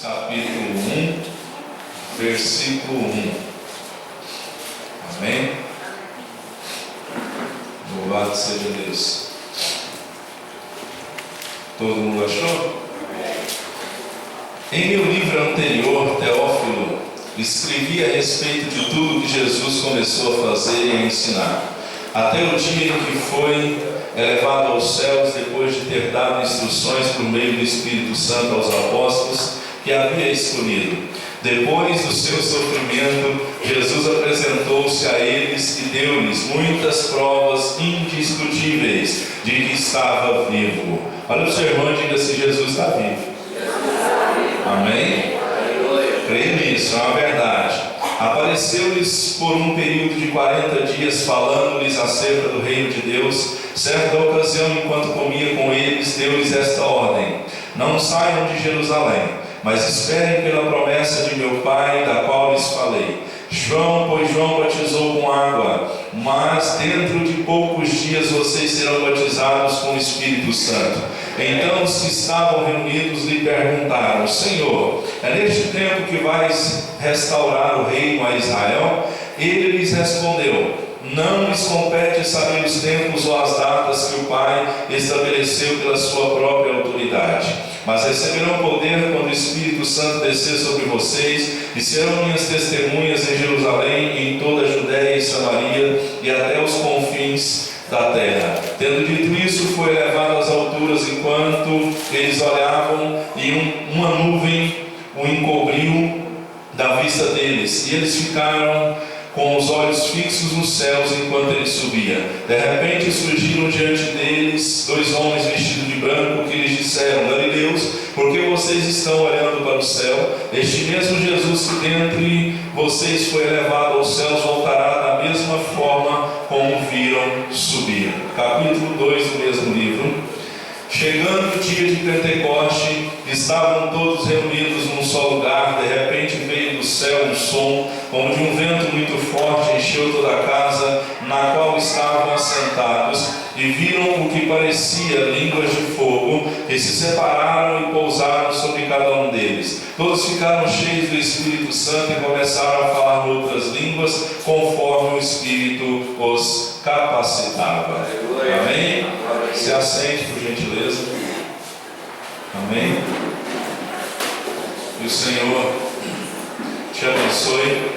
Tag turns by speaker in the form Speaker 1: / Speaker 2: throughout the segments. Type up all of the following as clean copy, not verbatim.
Speaker 1: Capítulo 1, versículo 1. Amém? Louvado seja Deus. Todo mundo achou? Em meu livro anterior, Teófilo, escrevi a respeito de tudo que Jesus começou a fazer e a ensinar, até o dia em que foi elevado aos céus, depois de ter dado instruções por meio do Espírito Santo aos apóstolos que havia escolhido. Depois do seu sofrimento, Jesus apresentou-se a eles e deu-lhes muitas provas indiscutíveis de que estava vivo. Olha o seu irmão e diga se Jesus está vivo. Amém? Creio nisso, é uma verdade. Apareceu-lhes por um período de 40 dias, falando-lhes acerca do reino de Deus. Certa ocasião, enquanto comia com eles, deu-lhes esta ordem: não saiam de Jerusalém, mas esperem pela promessa de meu Pai, da qual lhes falei. João batizou com água, mas dentro de poucos dias vocês serão batizados com o Espírito Santo. Então os que estavam reunidos lhe perguntaram: Senhor, é neste tempo que vais restaurar o reino a Israel? Ele lhes respondeu: não lhes compete saber os tempos ou as datas que o Pai estabeleceu pela sua própria autoridade, mas receberão poder quando o Espírito Santo descer sobre vocês, e serão minhas testemunhas em Jerusalém, e em toda a Judéia e Samaria, e até os confins da terra. Tendo dito isso, foi elevado às alturas. Enquanto eles olhavam, e uma nuvem o encobriu da vista deles, e eles ficaram com os olhos fixos nos céus enquanto ele subia. De repente surgiram diante deles dois homens vestidos de branco, que lhes disseram: Galileus, por que vocês estão olhando para o céu? Este mesmo Jesus que dentre vocês foi elevado aos céus voltará da mesma forma como viram subir. Capítulo 2 do mesmo livro. Chegando o dia de Pentecoste, estavam todos reunidos num só lugar. De repente veio do céu um som, como de um vento muito forte, encheu toda a casa na qual estavam assentados, e viram o que parecia línguas de fogo, que se separaram e pousaram sobre cada um deles. Todos ficaram cheios do Espírito Santo e começaram a falar outras línguas, conforme o Espírito os capacitava. Amém? Se assente, por gentileza. Amém? E o Senhor te abençoe.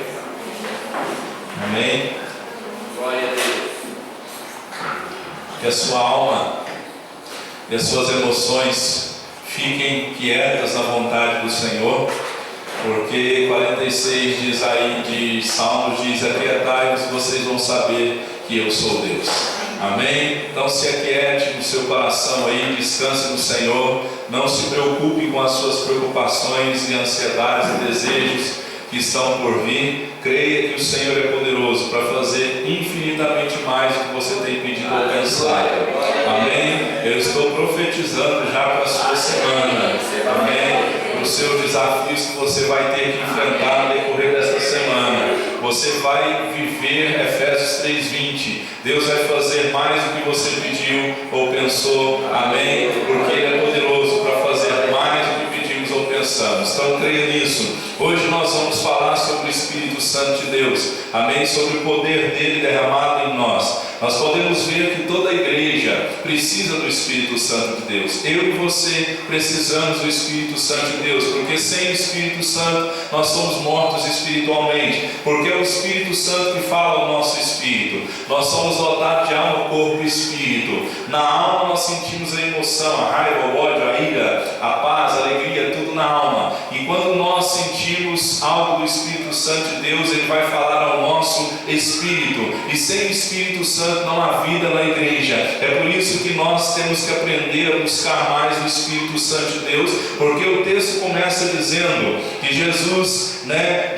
Speaker 1: Amém? Glória a Deus. Que a sua alma e as suas emoções fiquem quietas na vontade do Senhor, porque 46 de Salmos diz: aquietai-vos, vocês vão saber que eu sou Deus. Amém? Então se aquiete no seu coração aí, descanse no Senhor, não se preocupe com as suas preocupações e ansiedades e desejos que estão por vir. Creia que o Senhor é poderoso para fazer infinitamente mais do que você tem pedido ou pensado. Amém? Eu estou profetizando já para a sua semana. Amém? Para os seus desafios que você vai ter que enfrentar no decorrer desta semana. Você vai viver Efésios 3:20. Deus vai fazer mais do que você pediu ou pensou. Amém? Porque Ele é poderoso para fazer mais do que pedimos ou pensamos. Então creia nisso. Hoje nós vamos falar sobre o Espírito Santo de Deus. Amém? Sobre o poder dele derramado em nós. Nós podemos ver que toda a igreja precisa do Espírito Santo de Deus. Eu e você precisamos do Espírito Santo de Deus, porque sem o Espírito Santo nós somos mortos espiritualmente, porque é o Espírito Santo que fala ao nosso espírito. Nós somos dotados de alma, corpo e espírito. Na alma nós sentimos a emoção, a raiva, o ódio, a ira, a paz, a alegria, tudo na alma. E quando nós sentimos algo do Espírito Santo de Deus, ele vai falar ao nosso espírito. E sem o Espírito Santo não há vida na igreja. É por isso que nós temos que aprender a buscar mais o Espírito Santo de Deus, porque o texto começa dizendo que Jesus,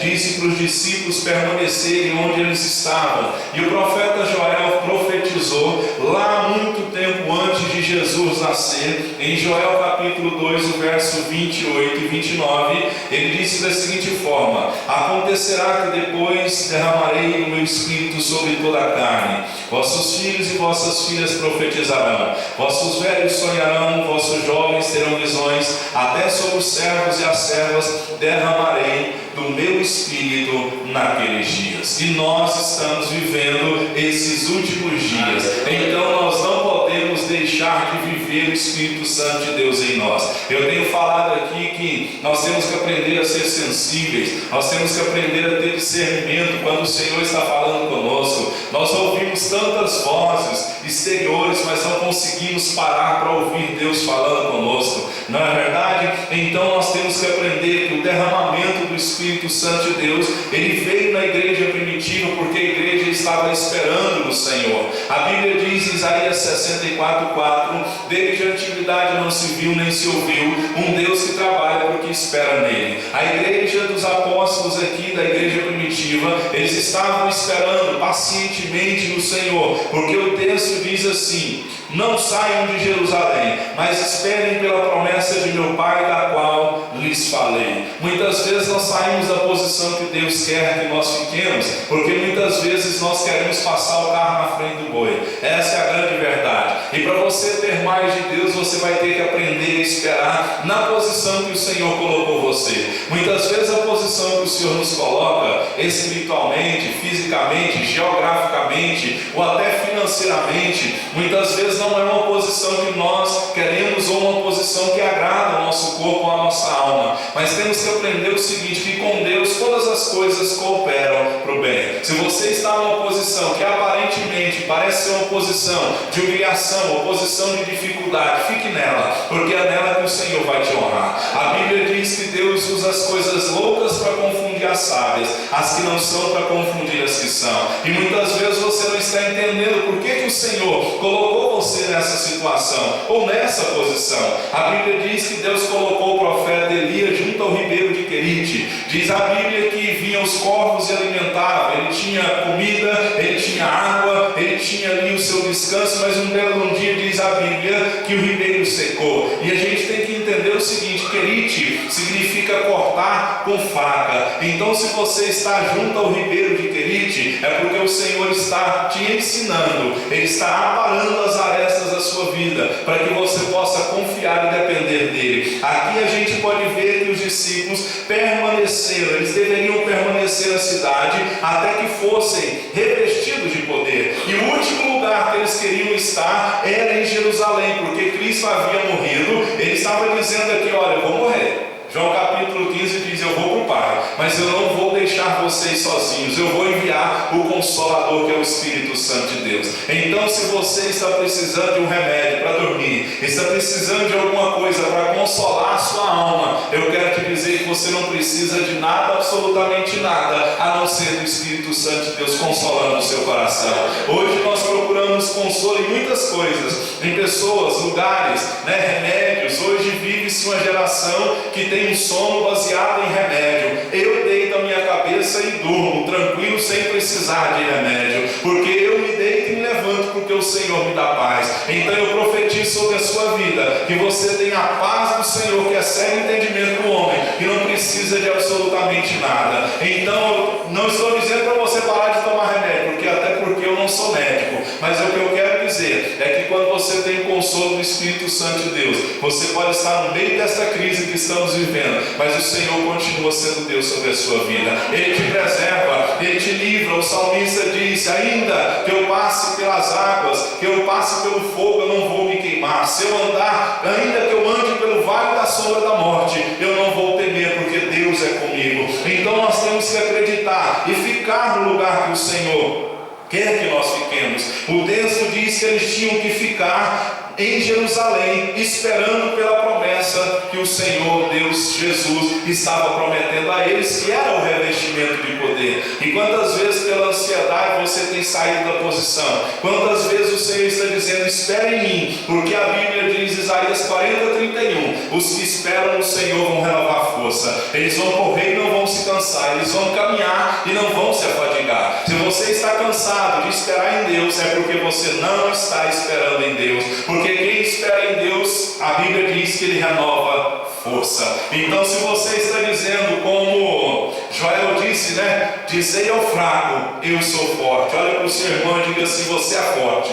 Speaker 1: disse para os discípulos permanecerem onde eles estavam. E o profeta Joel profetizou lá muito tempo antes de Jesus nascer, em Joel capítulo 2, o verso 28 e 29, ele disse da seguinte forma: acontecerá que depois derramarei o meu espírito sobre toda a carne, vossos filhos e vossas filhas profetizarão, vossos velhos sonharão, vossos jovens terão visões, até sobre os servos e as servas derramarei do meu espírito naqueles dias. E nós estamos vivendo esses últimos dias, então nós não podemos deixar de viver o Espírito Santo de Deus em nós. Eu tenho falado aqui que nós temos que aprender a ser sensíveis, nós temos que aprender a ter discernimento quando o Senhor está falando conosco. Nós ouvimos tantas vozes exteriores, mas não conseguimos parar para ouvir Deus falando conosco, não é verdade? Então nós temos que aprender que o derramamento do Espírito Santo de Deus, ele veio na igreja primitiva porque a igreja estava esperando no Senhor. A Bíblia diz em Isaías 64:4: desde a antiguidade não se viu nem se ouviu um Deus que trabalha porque espera nele. A igreja dos apóstolos aqui, da igreja primitiva, eles estavam esperando pacientemente no Senhor, porque o texto diz assim: não saiam de Jerusalém, mas esperem pela promessa de meu Pai, da qual lhes falei. Muitas vezes nós saímos da posição que Deus quer que nós fiquemos, porque muitas vezes nós queremos passar o carro na frente do boi. Essa é a grande verdade. E para você ter mais de Deus, você vai ter que aprender a esperar na posição que o Senhor colocou você. Muitas vezes a posição que o Senhor nos coloca, espiritualmente, fisicamente, geograficamente, ou até financeiramente, muitas vezes não é uma posição que nós queremos ou uma posição que agrada ao nosso corpo ou à nossa alma. Mas temos que aprender o seguinte: que com Deus todas as coisas cooperam para o bem. Se você está numa posição que aparentemente parece ser uma posição de humilhação, uma posição de dificuldade, fique nela, porque é nela que o Senhor vai te honrar. A Bíblia diz que Deus usa as coisas loucas para confundir as sábias, as que não são para confundir as que são. E muitas vezes você não está entendendo por que o Senhor colocou você nessa situação ou nessa posição. A Bíblia diz que Deus colocou o profeta Elias junto ao ribeiro de Querite. Diz a Bíblia que vinham os corvos e alimentavam. Ele tinha comida, ele tinha água, ele tinha ali o seu descanso, mas um belo dia diz a Bíblia que o ribeiro secou. E a gente tem que entender o seguinte: Querite significa cortar com faca. Então, se você está junto ao ribeiro de Querite, é porque o Senhor está te ensinando, Ele está aparando as arestas da sua vida, para que você possa confiar e depender dele. Aqui a gente pode ver que os discípulos permaneceram, eles deveriam permanecer na cidade até que fossem revestidos de poder. E o último lugar que eles queriam estar era em Jerusalém, porque Cristo havia morrido. Ele estava dizendo aqui: olha, eu vou morrer. João capítulo 15 diz: eu vou para o Pai, mas eu não vou deixar vocês sozinhos, eu vou enviar o Consolador, que é o Espírito Santo de Deus. Então, se você está precisando de um remédio para dormir, está precisando de alguma coisa para consolar a sua alma, eu quero te dizer que você não precisa de nada, absolutamente nada, a não ser do Espírito Santo de Deus consolando o seu coração. Hoje nós procuramos consolo em muitas coisas, em pessoas, lugares, remédios. Hoje vive-se uma geração que tem um sono baseado em remédio. Eu deito a minha cabeça e durmo tranquilo, sem precisar de remédio, porque eu me deito e me levanto, porque o Senhor me dá paz. Então eu profetizo sobre a sua vida que você tem a paz do Senhor, que excede o entendimento do homem, que não precisa de absolutamente nada. Então não estou dizendo para você parar de tomar remédio, até porque eu não sou médico, mas o que eu quero dizer é que quando você tem o consolo do Espírito Santo de Deus, você pode estar no meio desta crise que estamos vivendo, mas o Senhor continua sendo Deus sobre a sua vida. Ele te preserva, Ele te livra. O salmista diz: ainda que eu passe pelas águas, que eu passe pelo fogo, eu não vou me queimar. Se eu andar, ainda que eu ande pelo vale da sombra da morte, eu não vou temer, porque Deus é comigo. Então nós temos que acreditar e ficar no lugar que o Senhor quer que nós fiquemos. O texto diz que eles tinham que ficar em Jerusalém, esperando pela promessa que o Senhor Deus Jesus estava prometendo a eles, que era o revestimento de poder. E quantas vezes pela ansiedade você tem saído da posição? Quantas vezes o Senhor está dizendo, espere em mim, porque a Bíblia diz, Isaías 40:31, os que esperam no Senhor vão renovar força, eles vão correr e não vão se cansar, eles vão caminhar e não vão se afadigar. Se você está cansado de esperar em Deus, é porque você não está esperando em Deus, porque quem espera em Deus, a Bíblia diz que Ele renova força. Então, se você está dizendo, como Joel disse, né? Dizei ao fraco, eu sou forte. Olha para o seu irmão e diga assim, você é forte.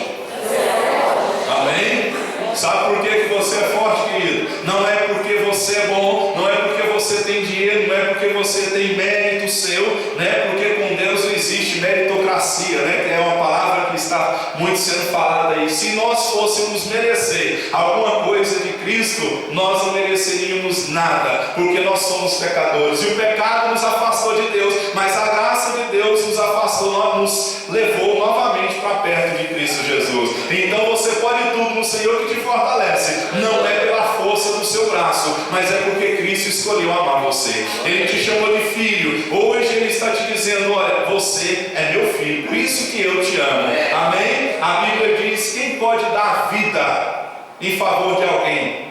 Speaker 1: Amém? Sabe por que você é forte, querido? Não é porque você é bom, não é porque você tem dinheiro, não é porque você tem mérito seu, né? Porque com Deus não existe meritocracia, né? Que é uma palavra que está muito sendo falada aí. Se nós fôssemos merecer alguma coisa de Cristo, nós não mereceríamos nada, porque nós somos pecadores. E o pecado nos afastou de Deus, mas a graça de Deus nos afastou, nos levou novamente para perto de Cristo Jesus. Então você pode tudo no Senhor que te fortalece. Não é pela força do seu braço, mas é porque Cristo escolheu amar você. Ele te chamou de filho. Hoje Ele está te dizendo, olha, você é meu filho, por isso que eu te amo. Amém? A Bíblia diz, quem pode dar vida em favor de alguém?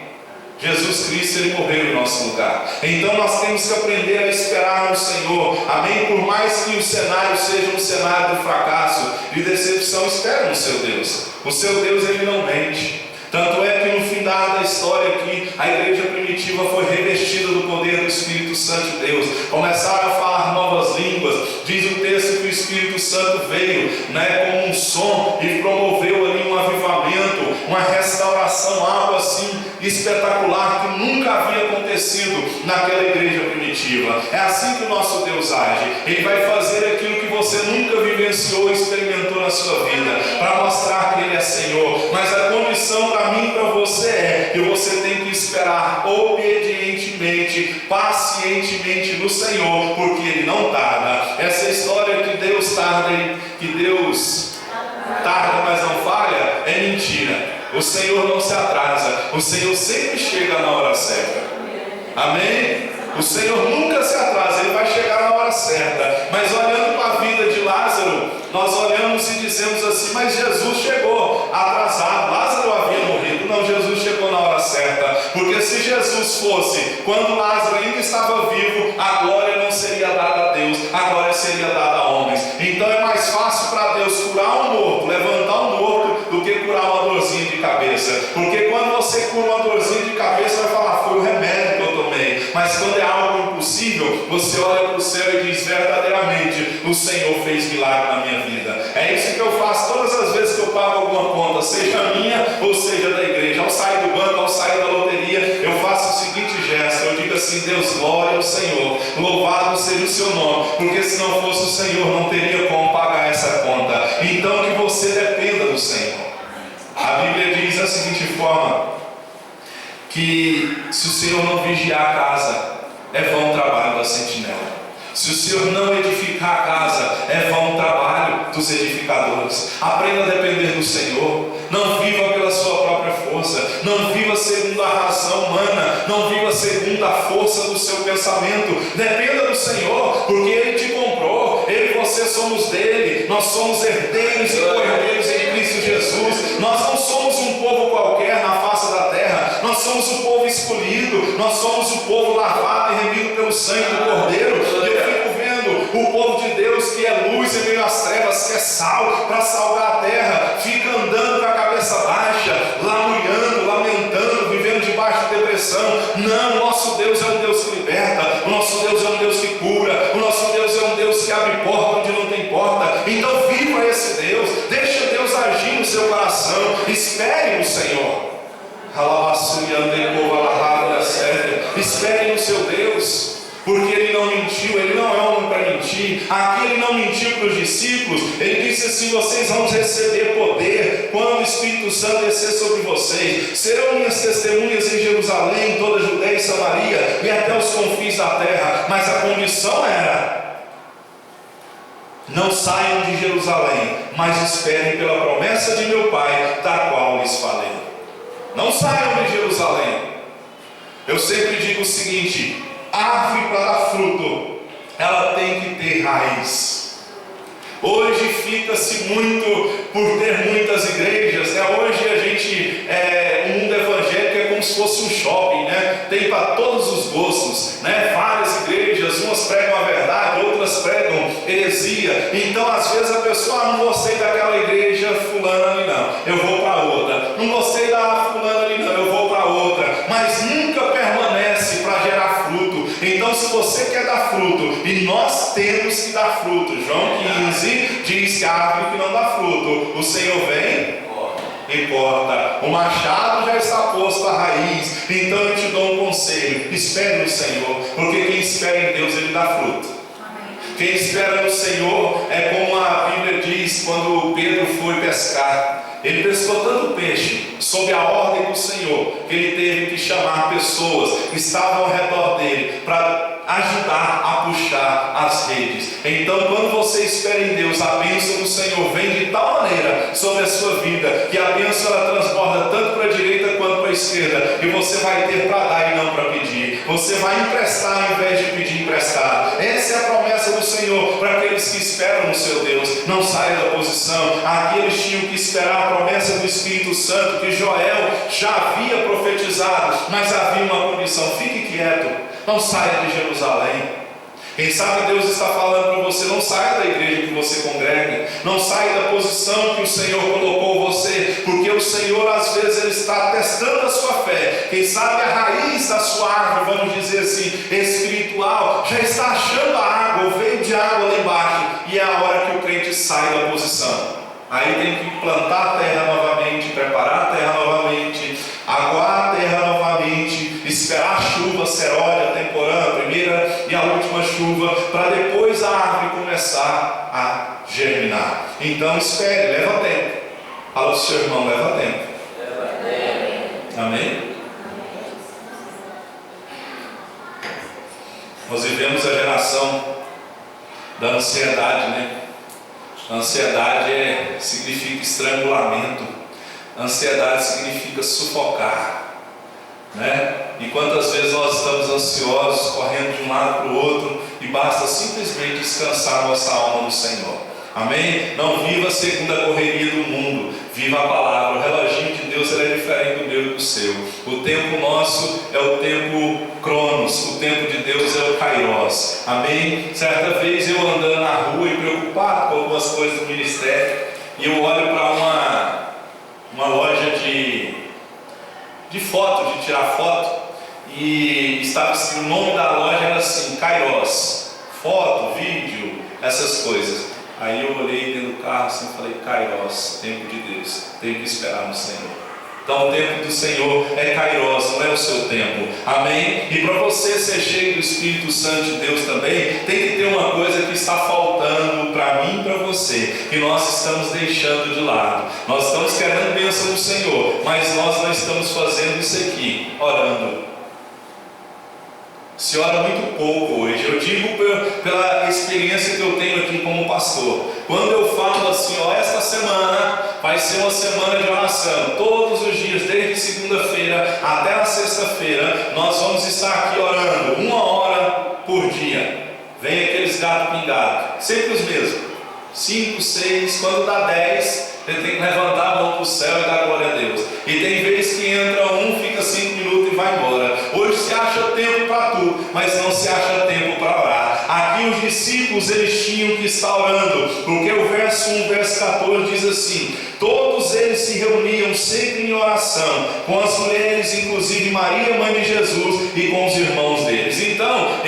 Speaker 1: Jesus Cristo, Ele morreu em nosso lugar. Então nós temos que aprender a esperar no Senhor. Amém? Por mais que o cenário seja um cenário de fracasso, de decepção, espere no seu Deus. O seu Deus, Ele não mente. Tanto é que no final da história aqui, a igreja primitiva foi revestida do poder do Espírito Santo de Deus. Começaram a falar novas línguas. Diz o texto que o Espírito Santo veio, né, como um som e promoveu ali um avivamento, uma restauração, algo assim espetacular que nunca havia acontecido naquela igreja primitiva. É assim que o nosso Deus age. Ele vai fazer aquilo que você nunca vivenciou ou experimentou na sua vida, para mostrar que Ele é Senhor. Mas a condição para mim e para você é que você tem que esperar obedientemente, pacientemente no Senhor, porque Ele não tarda. Essa história que Deus tarda, mas não falha, é mentira. O Senhor não se atrasa, o Senhor sempre chega na hora certa. Amém? O Senhor nunca se atrasa, Ele vai chegar na hora certa. Mas olhando para a vida de Lázaro, nós olhamos e dizemos assim, mas Jesus chegou atrasado, Lázaro havia morrido. Não, Jesus chegou na hora certa, porque se Jesus fosse quando Lázaro ainda estava vivo, a glória não seria dada a Deus, a glória seria dada a homens. Então é mais fácil para Deus curar um morto, levantar um morto, do que curar uma dorzinha de cabeça. Porque quando você cura uma dorzinha de cabeça, vai falar, foi o remédio que eu tomei. Mas quando é algo impossível, você olha para o céu e diz, verdadeiramente, o Senhor fez milagre na minha vida. É isso que eu faço todas as vezes que eu pago alguma conta, seja minha ou seja da igreja. Ao sair do banco, ao sair da loteria, eu faço o seguinte gesto, eu digo assim, Deus, glória ao Senhor, louvado seja o seu nome, porque se não fosse o Senhor, não teria como pagar essa conta. Então que você dependa do Senhor. A Bíblia diz da seguinte forma, que se o Senhor não vigiar a casa, é vão o trabalho da sentinela. Se o Senhor não edificar a casa, é vão o trabalho dos edificadores. Aprenda a depender do Senhor. Não viva pela sua própria força. Não viva segundo a razão humana. Não viva segundo a força do seu pensamento. Dependa do Senhor, porque Ele te comprou. Ele e você somos dele. Nós somos herdeiros e co-herdeiros em Cristo Jesus. Nós não somos um povo qualquer na face da terra. Nós somos o povo escolhido. Nós somos o povo lavado e remido pelo sangue do Cordeiro. E eu fico vendo o povo de Deus que é luz em meio às trevas, que é sal para salgar a terra, fica andando com a cabeça baixa, lamuriando, lamentando, vivendo debaixo de depressão. Não, o nosso Deus é um Deus que liberta, o nosso Deus é um Deus que cura, o nosso Deus é um Deus que abre porta onde não tem porta. Então viva esse Deus, deixa Deus agir no seu coração, espere no Senhor. Espere no seu Deus, porque Ele não mentiu, Ele não é homem para mentir. Aqui Ele não mentiu para os discípulos. Ele disse assim, vocês vão receber poder quando o Espírito Santo descer sobre vocês. Serão minhas testemunhas em Jerusalém, em toda a Judeia e Samaria e até os confins da terra. Mas a condição era, não saiam de Jerusalém, mas esperem pela promessa de meu Pai, da qual lhes falei. Não saiam de Jerusalém. Eu sempre digo o seguinte, árvore para dar fruto, ela tem que ter raiz. Hoje fica-se muito por ter muitas igrejas, né? Hoje a gente, o mundo evangélico é como se fosse um shopping, né? Tem para todos os gostos, né? Várias igrejas, umas pregam a verdade, outras pregam heresia. Então às vezes a pessoa, não gostei daquela igreja fulana ali não, eu vou para outra. Não gostei da fulana ali não, eu vou para outra. Mas nunca permanece para gerar fruto. Então se você quer dar fruto, e nós temos que dar fruto, João 15 diz que a árvore que não dá fruto, o Senhor vem e corta. O machado já está posto à raiz. Então eu te dou um conselho: espere no Senhor, porque quem espera em Deus, ele dá fruto. Quem espera no Senhor é como a Bíblia diz, quando Pedro foi pescar. Ele pescou tanto peixe, sob a ordem do Senhor, que ele teve que chamar pessoas que estavam ao redor dele para ajudar a puxar as redes. Então, quando você espera em Deus, a bênção do Senhor vem de tal maneira sobre a sua vida, que a bênção ela transborda tanto para a direita quanto para a esquerda, e você vai ter para dar e não para pedir. Você vai emprestar ao invés de pedir emprestado. Essa é a promessa do Senhor para aqueles que esperam no seu Deus. Não saia da posição. Aqui eles tinham que esperar a promessa do Espírito Santo, que Joel já havia profetizado, mas havia uma condição: fique quieto. Não saia de Jerusalém. Quem sabe Deus está falando para você: não saia da igreja que você congrega, não saia da posição que o Senhor colocou você, porque o Senhor às vezes ele está testando a sua fé. Quem sabe a raiz da sua árvore, vamos dizer assim, espiritual, já está achando a água, ou veio de água lá embaixo, e é a hora que o crente sai da posição. Aí tem que plantar a terra novamente, preparar a terra novamente, aguar a terra novamente, esperar a chuva seródia, temporã, a primeira e a última chuva, para depois a árvore começar a germinar. Então espere, leva tempo. Fala para o seu irmão: leva tempo. Amém? Nós vivemos a geração da ansiedade, né? Ansiedade significa estrangulamento. Ansiedade significa sufocar, né? E quantas vezes nós estamos ansiosos, correndo de um lado para o outro, e basta simplesmente descansar nossa alma no Senhor. Amém? Não viva segundo a correria do mundo, viva a palavra. O reloginho de Deus ele é diferente do meu e do seu. O tempo nosso é o tempo Cronos, o tempo de Deus é o Kairos. Amém? Certa vez eu andando na rua e preocupado com algumas coisas do ministério, e eu olho para uma loja de foto, de tirar foto, e estava escrito, o nome da loja era assim, Kairos, foto, vídeo, essas coisas. Aí eu olhei dentro do carro assim e falei: Kairos, tempo de Deus, tenho que esperar no Senhor. Então o tempo do Senhor é Kairos, não é o seu tempo. Amém? E para você ser cheio do Espírito Santo de Deus também, tem que ter uma coisa que está faltando para mim e para você, que nós estamos deixando de lado. Nós estamos querendo bênção do Senhor, mas nós não estamos fazendo isso aqui, orando. Se ora muito pouco hoje. Eu digo pela experiência que eu tenho aqui como pastor. Quando eu falo assim, esta semana vai ser uma semana de oração. Todos os dias, desde segunda-feira até a sexta-feira, nós vamos estar aqui orando 1 hora por dia. Vem aqueles gatos pingados, sempre os mesmos. 5, 6, quando dá 10, você tem que levantar a mão para o céu e dar glória a Deus. E tem vezes que entra um, fica 5 minutos e vai embora. Hoje se acha tempo para tudo, mas não se acha tempo para orar. Aqui os discípulos eles tinham que estar orando, porque o verso 1, verso 14 diz assim: todos eles se reuniam sempre em oração, com as mulheres, inclusive Maria, mãe de Jesus, e com os irmãos deles. Então,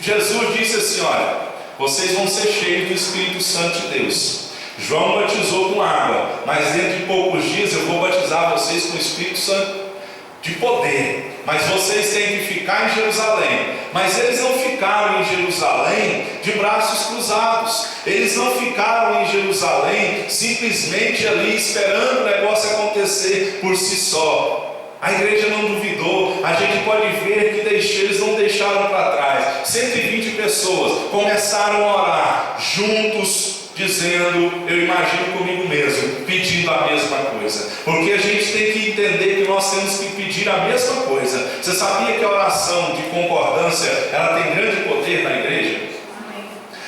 Speaker 1: Jesus disse assim: olha, vocês vão ser cheios do Espírito Santo de Deus. João batizou com água, mas dentro de poucos dias eu vou batizar vocês com o Espírito Santo de poder. Mas vocês têm que ficar em Jerusalém. Mas eles não ficaram em Jerusalém de braços cruzados. Eles não ficaram em Jerusalém simplesmente ali esperando o negócio acontecer por si só. A igreja não duvidou. A gente pode ver que eles não deixaram para trás. 120 pessoas começaram a orar juntos, dizendo, eu imagino comigo mesmo, pedindo a mesma coisa. Porque a gente tem que entender que nós temos que pedir a mesma coisa. Você sabia que a oração de concordância ela tem grande poder na igreja?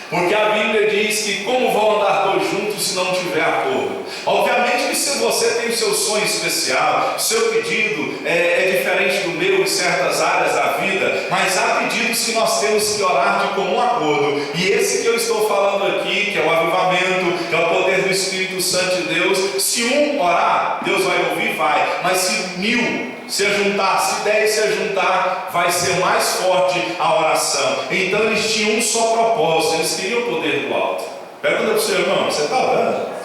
Speaker 1: Porque a Bíblia diz que como vão andar dois juntos se não tiver acordo? Obviamente que se você tem o seu sonho especial, seu pedido é diferente do meu em certas áreas da vida, mas há pedidos que nós temos que orar de comum acordo. E esse que eu estou falando aqui, que é o avivamento, que é o poder do Espírito Santo de Deus, se um orar, Deus vai ouvir, vai. Mas se 1000 se juntar, se 10 se juntar, vai ser mais forte a oração. Então eles tinham um só propósito, eles queriam o poder do alto. Pergunta para o seu irmão, você está orando?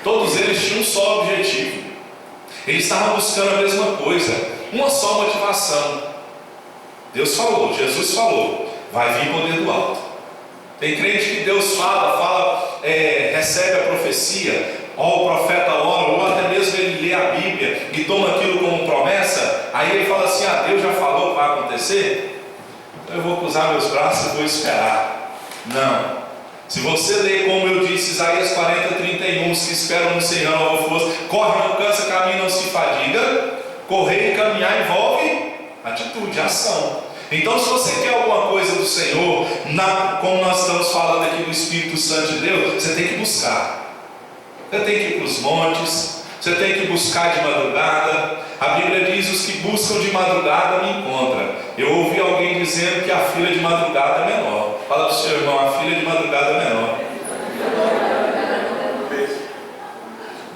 Speaker 1: Todos eles tinham um só objetivo. Eles estavam buscando a mesma coisa, uma só motivação. Deus falou, Jesus falou, vai vir poder do alto. Tem crente que Deus fala, recebe a profecia, ou o profeta ora, ou até mesmo ele lê a Bíblia e toma aquilo como promessa, aí ele fala assim, Deus já falou que vai acontecer, então eu vou cruzar meus braços e vou esperar. Não. Se você ler como eu disse, Isaías 40:31, os que esperam no Senhor não força, corre, não cansa, caminha, não se fadiga. Correr e caminhar envolve atitude, ação. Então, se você quer alguma coisa do Senhor, como nós estamos falando aqui do Espírito Santo de Deus, você tem que buscar. Você tem que ir para os montes, você tem que buscar de madrugada. A Bíblia diz: os que buscam de madrugada me encontram. Eu ouvi alguém dizendo que a fila de madrugada é menor. Fala para o seu irmão, a fila de madrugada é menor.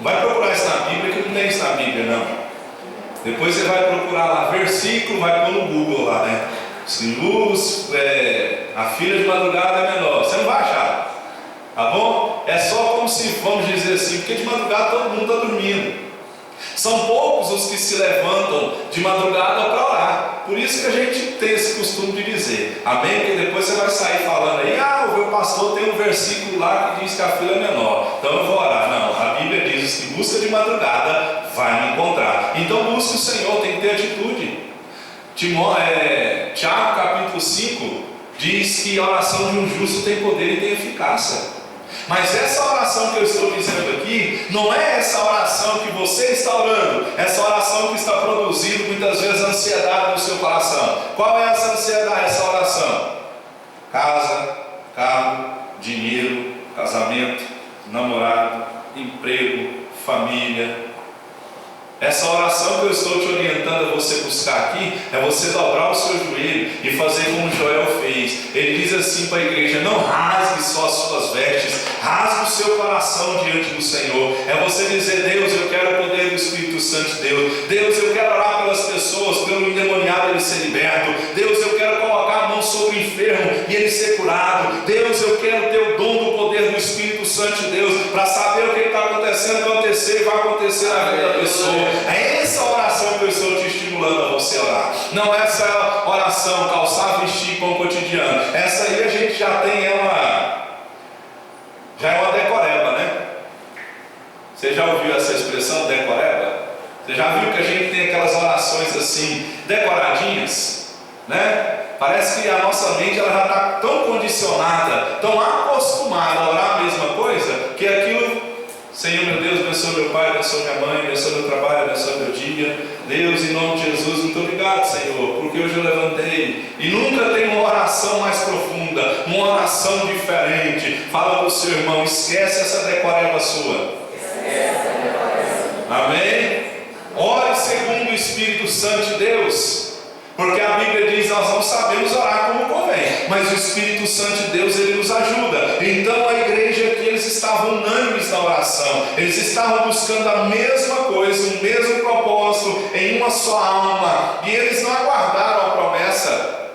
Speaker 1: Vai procurar isso na Bíblia, que não tem isso na Bíblia, não. Depois você vai procurar lá, versículo, vai pôr no Google lá, né? Se luz, a fila de madrugada é menor. Você não vai achar. Tá bom? É só como se, vamos dizer assim, porque de madrugada todo mundo está dormindo. São poucos os que se levantam de madrugada para orar. Por isso que a gente tem esse costume de dizer, amém? Porque depois você vai sair falando aí, o meu pastor tem um versículo lá que diz que a fila é menor, então eu vou orar. Não, a Bíblia diz: os que busca de madrugada vai me encontrar. Então busque o Senhor, tem que ter atitude. Tiago capítulo 5 diz que a oração de um justo tem poder e tem eficácia. Mas essa oração que eu estou dizendo aqui, não é essa oração que você está orando, essa oração que está produzindo muitas vezes ansiedade no seu coração. Qual é essa ansiedade, essa oração? Casa, carro, dinheiro, casamento, namorado, emprego, família. Essa oração que eu estou te orientando a você buscar aqui, é você dobrar o seu joelho e fazer como Joel fez. Ele diz assim para a igreja: não rasgue só as suas vestes, rasgue o seu coração diante do Senhor. É você dizer: Deus, eu quero o poder do Espírito Santo de Deus. Deus, eu quero orar pelas pessoas, pelo endemoniado ele ser liberto. Deus, eu quero colocar a mão sobre o enfermo e ele ser curado. Deus, eu quero ter o dom do poder do Espírito Santo de Deus, para saber o que está acontecendo, acontecer e vai acontecer na vida da pessoa. É essa oração que eu estou te estimulando a você orar. Não essa oração, calçar, vestir, pão cotidiano. Essa aí a gente já tem já é uma decoreba, né? Você já ouviu essa expressão, decoreba? Você já viu que a gente tem aquelas orações assim, decoradinhas, né? Parece que a nossa mente ela já está tão condicionada, tão acostumada a orar a mesma coisa, que aquilo: Senhor meu Deus, abençoe meu pai, abençoe minha mãe, abençoe meu trabalho, abençoe meu dia. Deus, em nome de Jesus, muito obrigado, Senhor, porque hoje eu levantei. E nunca tem uma oração mais profunda, uma oração diferente. Fala para o seu irmão: esquece essa decoreba sua. Amém? Ore segundo o Espírito Santo de Deus. Porque a Bíblia diz: nós não sabemos orar como convém, mas o Espírito Santo de Deus ele nos ajuda. Então a igreja aqui, eles estavam unânimes na oração, eles estavam buscando a mesma coisa, o mesmo propósito, em uma só alma, e eles não aguardaram a promessa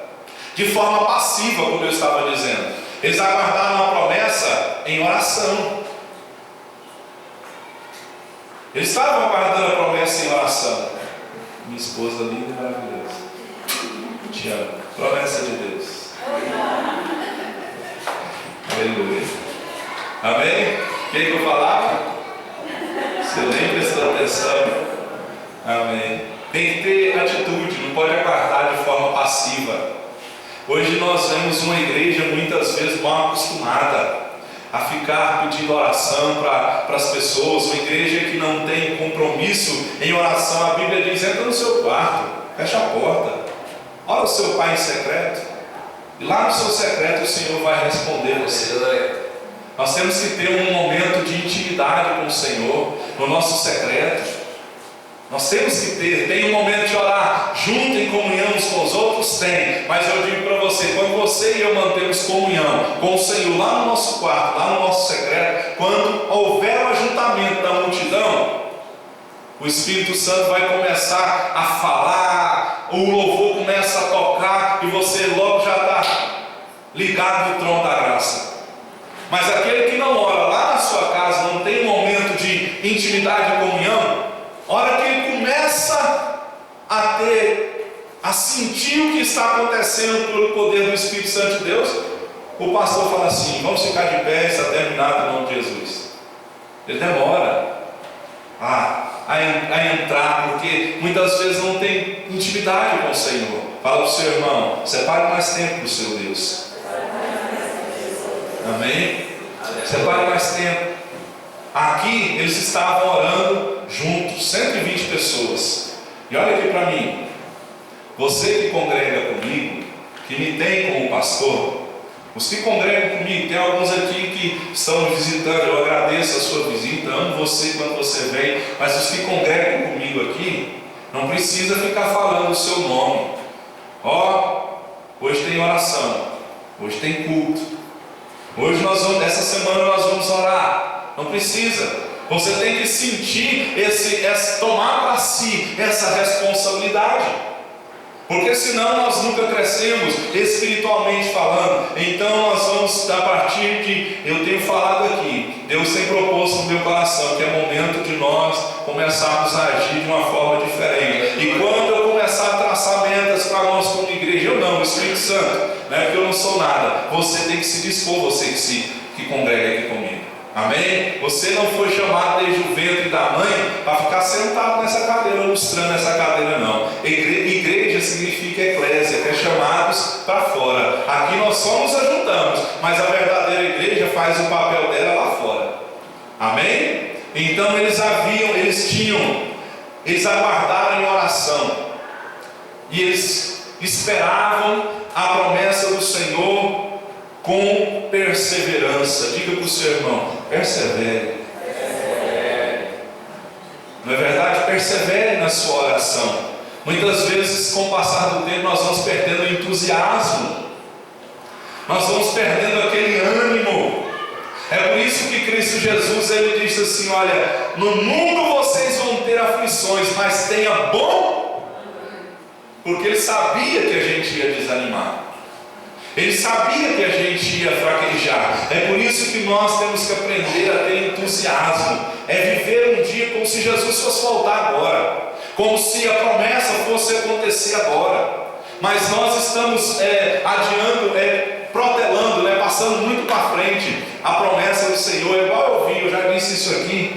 Speaker 1: de forma passiva, como eu estava dizendo. Eles aguardaram a promessa em oração. Eles estavam aguardando a promessa em oração. Minha esposa linda e maravilhosa, te amo. Promessa de Deus. Aleluia. Amém? O que eu falava? Você nem prestou atenção. Amém. Tem que ter atitude, não pode aguardar de forma passiva. Hoje nós vemos uma igreja muitas vezes mal acostumada a ficar pedindo oração para as pessoas. Uma igreja que não tem compromisso em oração. A Bíblia diz: entra no seu quarto, fecha a porta, Ora o seu pai em secreto, e lá no seu secreto o Senhor vai responder você. Nós temos que ter um momento de intimidade com o Senhor, no nosso secreto. Nós temos que tem um momento de orar junto em comunhão uns com os outros, tem. Mas eu digo para você, quando você e eu mantemos comunhão com o Senhor lá no nosso quarto, lá no nosso secreto, quando houver o ajuntamento da multidão, o Espírito Santo vai começar a falar, o louvor começa a tocar e você logo já está ligado no trono da graça. Mas aquele que não ora lá na sua casa, não tem um momento de intimidade e comunhão, a hora que ele começa a sentir o que está acontecendo pelo poder do Espírito Santo de Deus, o pastor fala assim: vamos ficar de pé e está terminado em nome de Jesus. Ele demora a entrar, porque muitas vezes não tem intimidade com o Senhor. Fala para o seu irmão: separe mais tempo para o seu Deus. Amém? Separe mais tempo. Aqui eles estavam orando juntos, 120 pessoas. E olha aqui para mim, você que congrega comigo, que me tem como pastor, os que congregam comigo, tem alguns aqui que estão me visitando, eu agradeço a sua visita, amo você quando você vem, mas os que congregam comigo aqui, não precisa ficar falando o seu nome. Hoje tem oração, hoje tem culto, hoje essa semana nós vamos orar. Não precisa. Você tem que sentir tomar para si essa responsabilidade. Porque senão nós nunca crescemos espiritualmente falando. Então nós vamos, a partir de, eu tenho falado aqui, Deus tem proposto no meu coração que é momento de nós começarmos a agir de uma forma diferente. E quando eu começar a traçar metas para nós como igreja, eu não, o Espírito Santo, não é porque eu não sou nada. Você tem que se dispor, você que congrega aqui comigo. Amém? Você não foi chamado desde o ventre da mãe para ficar sentado nessa cadeira, ilustrando essa cadeira, não. Igreja significa eclésia, que é chamados para fora. Aqui nós só nos ajuntamos, mas a verdadeira igreja faz o papel dela lá fora. Amém? Então eles aguardaram em oração, e eles esperavam a promessa do Senhor com perseverança. Diga para o seu irmão: persevere. Não é verdade? Persevere na sua oração. Muitas vezes, com o passar do tempo, nós vamos perdendo o entusiasmo, nós vamos perdendo aquele ânimo. É por isso que Cristo Jesus, ele disse assim: olha, no mundo vocês vão ter aflições, mas tenha bom, porque ele sabia que a gente ia desanimar. Ele sabia que a gente ia fraquejar. É por isso que nós temos que aprender a ter entusiasmo. É viver um dia como se Jesus fosse voltar agora, como se a promessa fosse acontecer agora. Mas nós estamos adiando, protelando, passando muito para frente a promessa do Senhor. Igual eu já disse isso aqui.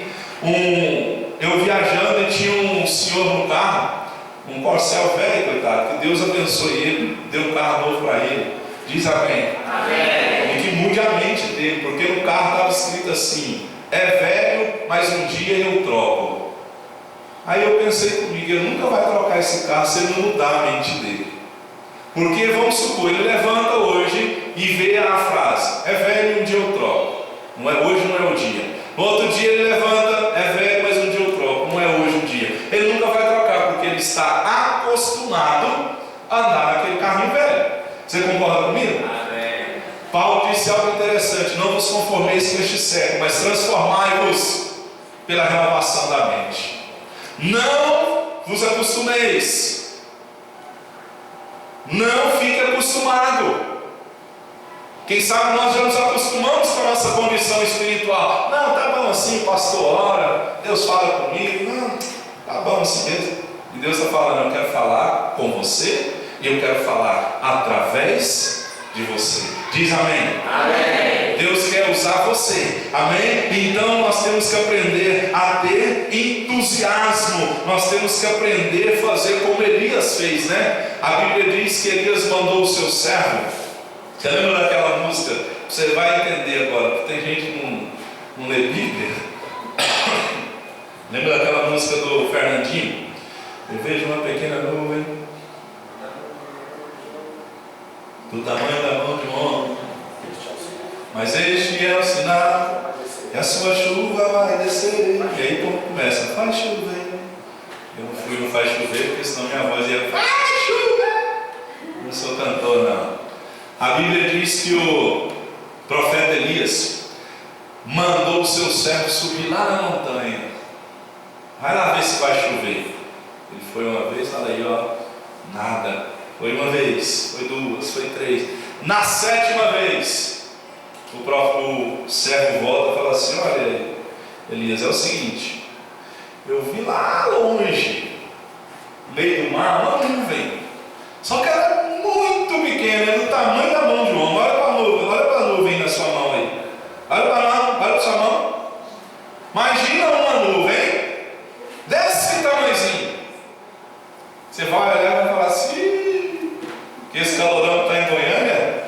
Speaker 1: Eu viajando e tinha um senhor no carro, um Corcel velho, coitado, que Deus abençoe ele, deu um carro novo para ele. Diz amém. Amém. E que mude a mente dele, porque no carro estava escrito assim: é velho, mas um dia eu troco. Aí eu pensei comigo: ele nunca vai trocar esse carro se ele não mudar a mente dele. Porque vamos supor, ele levanta hoje e vê a frase: é velho, um dia eu troco. Hoje não é o dia. No outro dia ele levanta: é velho, mas um dia eu troco. Não é hoje o dia. Ele nunca vai trocar, porque ele está acostumado a andar naquele carrinho velho. Você concorda comigo? Amém. Paulo disse algo interessante: não vos conformeis com este século, mas transformai-vos pela renovação da mente. Não vos acostumeis. Não fique acostumado. Quem sabe nós já nos acostumamos com a nossa condição espiritual. Não, tá bom assim, pastor ora, Deus fala comigo. Não, tá bom assim mesmo. E Deus está falando: eu quero falar com você, e eu quero falar através de você. Diz amém. Amém. Deus quer usar você. Amém? Então nós temos que aprender a ter entusiasmo. Nós temos que aprender a fazer como Elias fez, né? A Bíblia diz que Elias mandou o seu servo. Você lembra daquela música? Você vai entender agora, porque tem gente que não lê Bíblia. Lembra daquela música do Fernandinho? Eu vejo uma pequena nuvem. do tamanho da mão de um homem. Mas este é o sinal, e a sua chuva vai descer. E aí como começa, faz chover. Eu não fui no faz chover, porque senão minha voz ia, faz chover. Não sou cantor, não. A Bíblia diz que o profeta Elias mandou o seu servo subir lá na montanha. Vai lá ver se vai chover. Ele foi uma vez, olha aí, ó, nada. Foi uma vez, foi duas, foi três. Na 7ª vez, o próprio servo volta e fala assim: olha, Elias, é o seguinte, eu vi lá longe, no meio do mar, uma nuvem. Só que ela é muito pequena, é do tamanho da mão de um homem. Olha para a nuvem na sua mão aí. Olha para a sua mão. Imagina uma nuvem desse tamanhozinho. Você vai olhar e vai falar assim: que esse calorão está em Goiânia,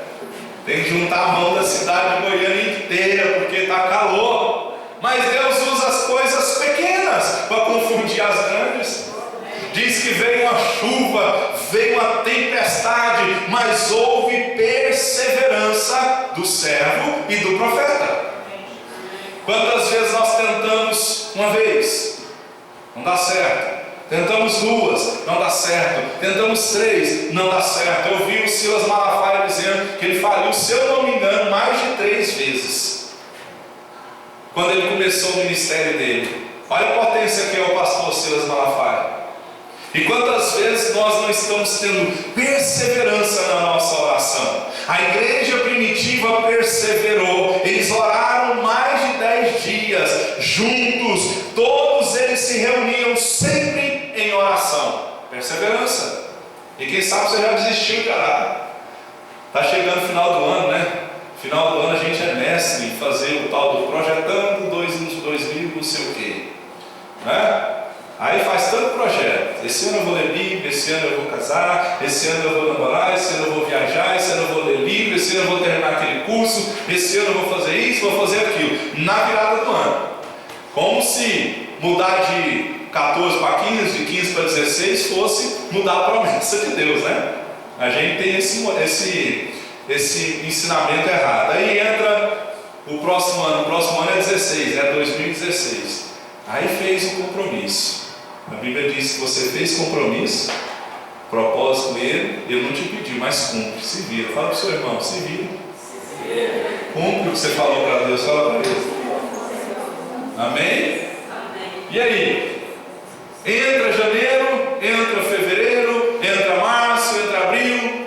Speaker 1: tem que juntar a mão da cidade de Goiânia inteira, porque está calor. Mas Deus usa as coisas pequenas para confundir as grandes. Diz que veio uma chuva, veio uma tempestade, mas houve perseverança do servo e do profeta. Quantas vezes nós tentamos uma vez, não dá certo. Tentamos duas, não dá certo. Tentamos três, não dá certo. Eu vi o Silas Malafaia dizendo que ele faliu, se eu não me engano, mais de 3 vezes, quando ele começou o ministério dele. Olha a potência que é o pastor Silas Malafaia. E quantas vezes nós não estamos tendo perseverança na nossa oração? A igreja primitiva perseverou. Eles oraram mais de 10 dias juntos. Todos eles se reuniam sempre em oração. Perseverança. E quem sabe você já desistiu de orar. Está chegando o final do ano, né? Final do ano a gente é mestre em fazer o tal do projetando 2000, não sei o quê, né? Aí faz tanto projeto. Esse ano eu vou ler Bíblia, esse ano eu vou casar, esse ano eu vou namorar, esse ano eu vou viajar, esse ano eu vou ler livro, esse ano eu vou terminar aquele curso, esse ano eu vou fazer isso, vou fazer aquilo. Na virada do ano. Como se mudar de 14 para 15, de 15 para 16 fosse mudar a promessa de Deus, né? A gente tem esse ensinamento errado. Aí entra o próximo ano é 16, é 2016. Aí fez o compromisso. A Bíblia diz que você fez compromisso, propósito ele não te pediu, mas cumpre, se vira. Fala para o seu irmão, se vira. Cumpre o que você falou para Deus, fala para ele. Amém? E aí? Entra janeiro, entra fevereiro, entra março, entra abril.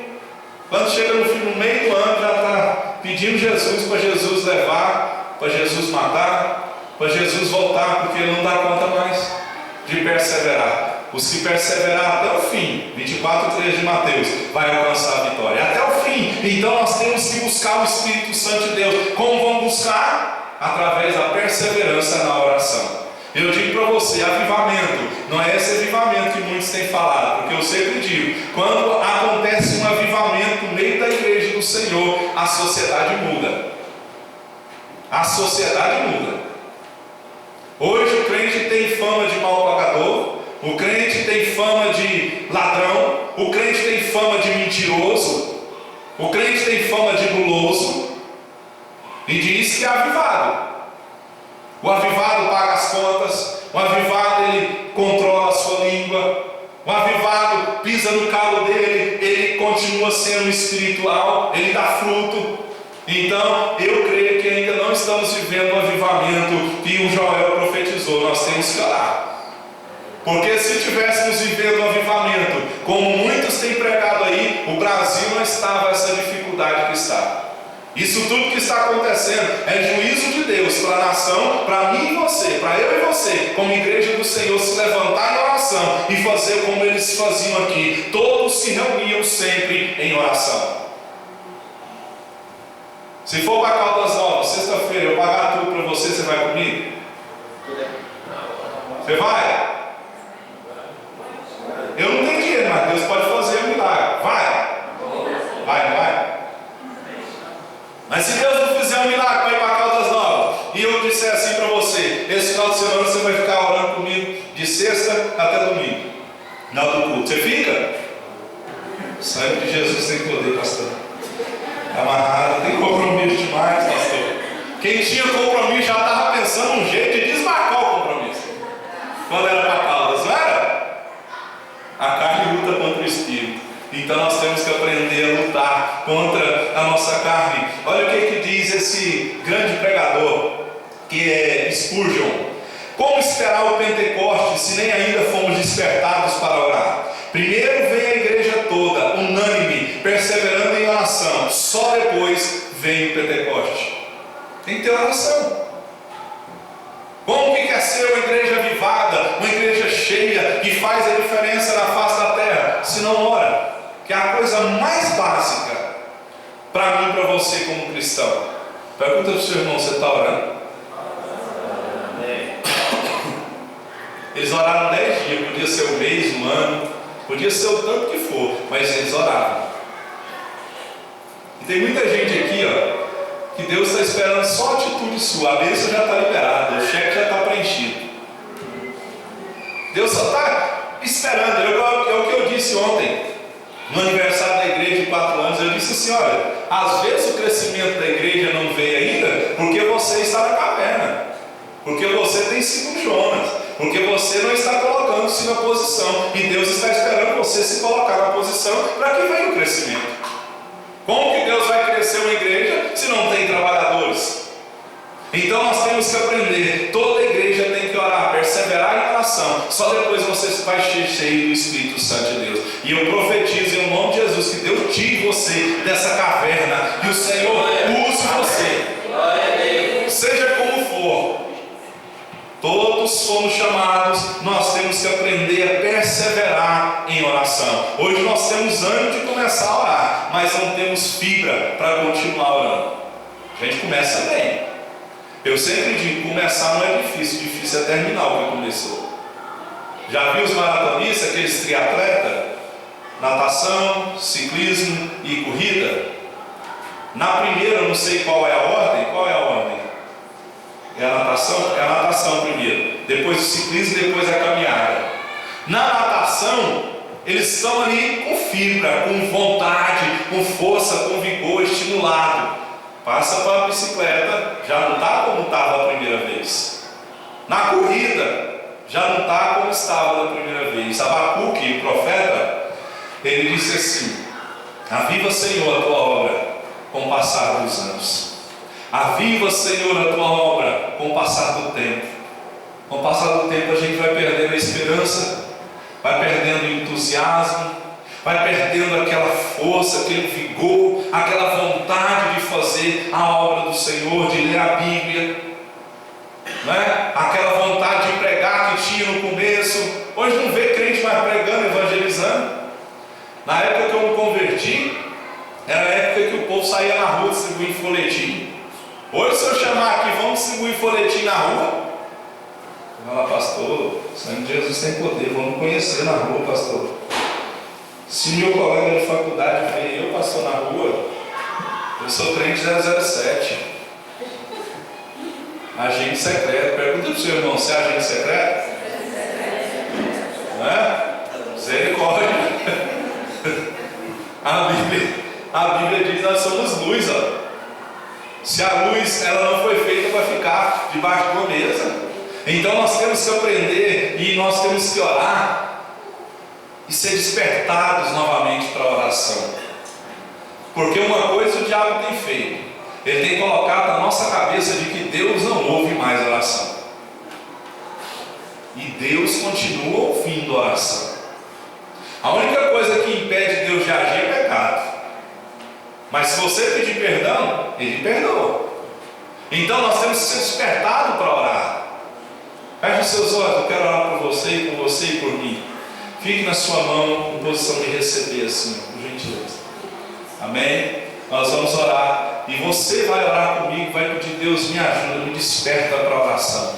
Speaker 1: Quando chega no meio do ano, já está pedindo Jesus para Jesus levar, para Jesus matar, para Jesus voltar, porque ele não dá conta mais de perseverar. Os que perseverar até o fim, 24:3 de Mateus, vai alcançar a vitória, até o fim. Então nós temos que buscar o Espírito Santo de Deus. Como vamos buscar? Através da perseverança na oração. Eu digo para você, avivamento não é esse avivamento que muitos têm falado, porque eu sempre digo, quando acontece um avivamento no meio da igreja do Senhor, a sociedade muda. A sociedade muda. Hoje o crente tem fama de mal pagador, o crente tem fama de ladrão, o crente tem fama de mentiroso, o crente tem fama de guloso, e diz que é avivado. O avivado paga as contas, o avivado ele controla a sua língua, o avivado pisa no calo dele, ele continua sendo espiritual, ele dá fruto. Então, eu creio que ainda não estamos vivendo o avivamento que o Joel profetizou. Nós temos que orar. Porque se estivéssemos vivendo um avivamento, como muitos têm pregado aí, o Brasil não estava essa dificuldade que está. Isso tudo que está acontecendo é juízo de Deus para a nação, para mim e você, para eu e você, como igreja do Senhor, se levantar em oração e fazer como eles faziam aqui. Todos se reuniam sempre em oração. Se for para Caldas Novas, sexta-feira, eu pagar tudo para você, você vai comigo? Você vai? Eu não tenho dinheiro, mas Deus pode fazer um milagre. Vai? Vai, não vai? Mas se Deus não fizer um milagre para ir para Caldas Novas, e eu disser assim para você, esse final de semana você vai ficar orando comigo de sexta até domingo, na hora do culto, você fica? Saiba que Jesus tem poder, pastor. Amarrado, tem compromisso demais, pastor. Quem tinha compromisso já estava pensando um jeito de desmarcar o compromisso. Quando era para Caldas, não era? A carne luta contra o espírito. Então nós temos que aprender a lutar contra a nossa carne. Olha o que diz esse grande pregador, que é Spurgeon. Como esperar o Pentecostes se nem ainda fomos despertados para orar? Primeiro vem a igreja toda, unânime, perseverando em oração. Só depois vem o Pentecostes. Tem que ter oração. Como que quer ser uma igreja avivada, uma igreja cheia, que faz a diferença na face da terra, se não ora? Que é a coisa mais básica para mim e para você como cristão. Pergunta para o seu irmão, você está orando? Eles oraram 10 dias, podia ser um mês, um ano, podia ser o tanto que for, mas eles oraram. E tem muita gente aqui, ó, que Deus está esperando só a atitude sua. A bênção já está liberada, o cheque já está preenchido. Deus só está esperando. É o que eu disse ontem, no aniversário da igreja de 4 anos. Eu disse assim: olha, às vezes o crescimento da igreja não veio ainda, porque você está na caverna, porque você tem sido Jonas, porque você não está colocando-se na posição, e Deus está esperando você se colocar na posição para que venha o crescimento. Como que Deus vai crescer uma igreja se não tem trabalhadores? Então nós temos que aprender. Toda igreja tem que orar, perseverar em oração. Só depois você vai ser cheio do Espírito Santo de Deus. E eu profetizo em nome de Jesus que Deus tire você dessa caverna, que o Senhor use você, seja como for. Todos fomos chamados, nós temos que aprender a perseverar em oração. Hoje nós temos ânimo de começar a orar, mas não temos fibra para continuar orando. A gente começa bem. Eu sempre digo, começar não é difícil, difícil é terminar o que começou. Já viu os maratonistas, aqueles triatletas? Natação, ciclismo e corrida. Na primeira, eu não sei qual é a ordem. Qual é a ordem? É a natação? É a natação primeiro, depois o ciclismo, depois a caminhada. Na natação, eles estão ali com fibra, com vontade, com força, com vigor, estimulado. Passa para a bicicleta, já não está como estava a primeira vez. Na corrida, já não está como estava da primeira vez. Abacuque, o profeta, ele disse assim: aviva, Senhor, a tua obra com o passar dos anos. Aviva, Senhor, a tua obra com o passar do tempo. Com o passar do tempo a gente vai perdendo a esperança, vai perdendo o entusiasmo, vai perdendo aquela força, aquele vigor, aquela vontade de fazer a obra do Senhor, de ler a Bíblia, não é? Aquela vontade de pregar que tinha no começo. Hoje não vê crente mais pregando, evangelizando. Na época que eu me converti, era a época que o povo saía na rua distribuindo folhetim. Hoje, se eu chamar aqui, vamos distribuir folhetim na rua. Fala, pastor, o sangue de Jesus tem poder, vamos conhecer na rua, pastor. Se meu colega de faculdade vê eu, pastor, na rua, eu sou crente 007. Agente secreto. Pergunta para o seu irmão, você é agente secreto? Não é? Misericórdia. A Bíblia diz que nós somos luz, ó. Se a luz ela não foi feita para ficar debaixo de uma mesa, então nós temos que aprender e nós temos que orar e ser despertados novamente para a oração. Porque uma coisa o diabo tem feito, ele tem colocado na nossa cabeça de que Deus não ouve mais oração, e Deus continua ouvindo a oração. A única coisa que impede Deus de agir é pecado. Mas se você pedir perdão, Ele perdoa. Então nós temos que ser despertados para orar. Feche os seus olhos, eu quero orar por você e por mim. Fique na sua mão em posição de receber assim, por gentileza. Amém? Nós vamos orar. E você vai orar comigo, vai pedir: Deus, me ajuda, me desperta para a oração.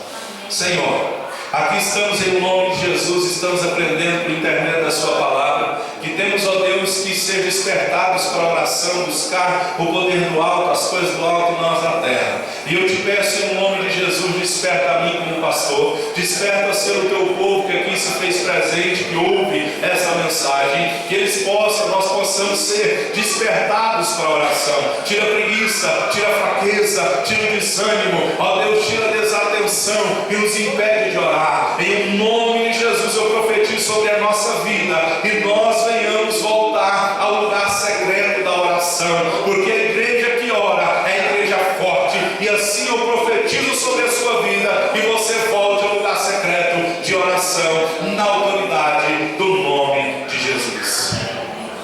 Speaker 1: Senhor, aqui estamos em nome de Jesus, estamos aprendendo por intermédio da sua palavra, que temos, ó Deus, que ser despertados para a oração, buscar o poder do alto, as coisas do alto e nós da terra. E eu te peço em nome de Jesus, desperta a mim como pastor, desperta, Senhor, o teu povo que aqui se fez presente, que ouve essa mensagem, que nós possamos ser despertados para a oração. Tira a preguiça, tira a fraqueza, tira o desânimo, ó Deus, tira a desatenção e nos impede de orar. Em nome de Jesus eu profetizo sobre a nossa vida e nós venhamos voltar ao lugar secreto da oração, porque a igreja que ora é a igreja forte, e assim eu profetizo sobre a sua vida e você volte ao lugar secreto de oração na autoridade do nome de Jesus.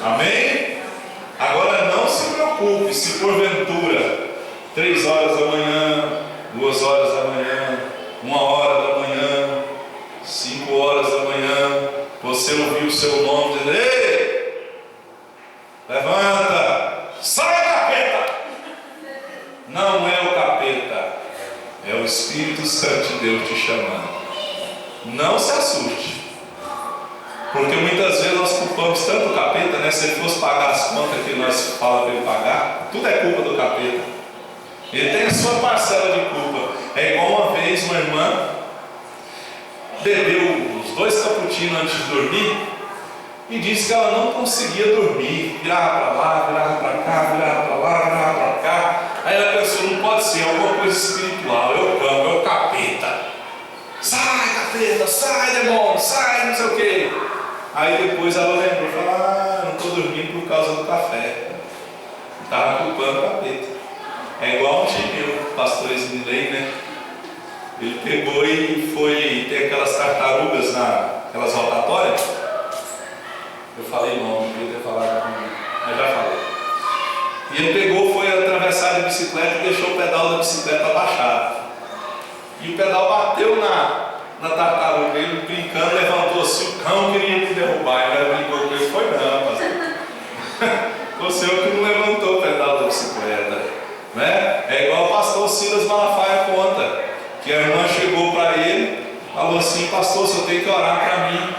Speaker 1: Amém? Agora não se preocupe se porventura 3 horas da manhã, 2 horas da manhã, 1 hora da manhã, 5 horas da manhã, você ouviu o seu nome dizendo: ei, levanta, sai, capeta! Não é o capeta, é o Espírito Santo de Deus te chamando. Não se assuste, porque muitas vezes nós culpamos tanto o capeta, né? Se ele fosse pagar as contas que nós falamos para ele pagar, tudo é culpa do capeta. Ele tem a sua parcela de culpa. É igual uma vez uma irmã bebeu os 2 cappuccinos antes de dormir e disse que ela não conseguia dormir, virava para lá, virava para cá, virava para lá, virava para cá. Aí ela pensou: não pode ser alguma coisa espiritual, é o campo, é o capeta. Sai, capeta, sai, demônio, sai, não sei o quê. Aí depois ela lembrou e falou: ah, não estou dormindo por causa do café. Estava culpando o capeta. É igual um tio meu, o pastor Esmilei, né? Ele pegou e foi ter aquelas tartarugas aquelas rotatórias. Eu falei não queria ter falado comigo, mas já falei. E ele pegou, foi atravessar de bicicleta e deixou o pedal da bicicleta abaixado. E o pedal bateu na tartaruga, ele brincando, levantou-se, o cão queria me derrubar, e ele brincou com ele, foi não, pastor. Você é o que não levantou o pedal da bicicleta, né? É igual o pastor Silas Malafaia conta, que a irmã chegou para ele, falou assim: pastor, você tem que orar para mim.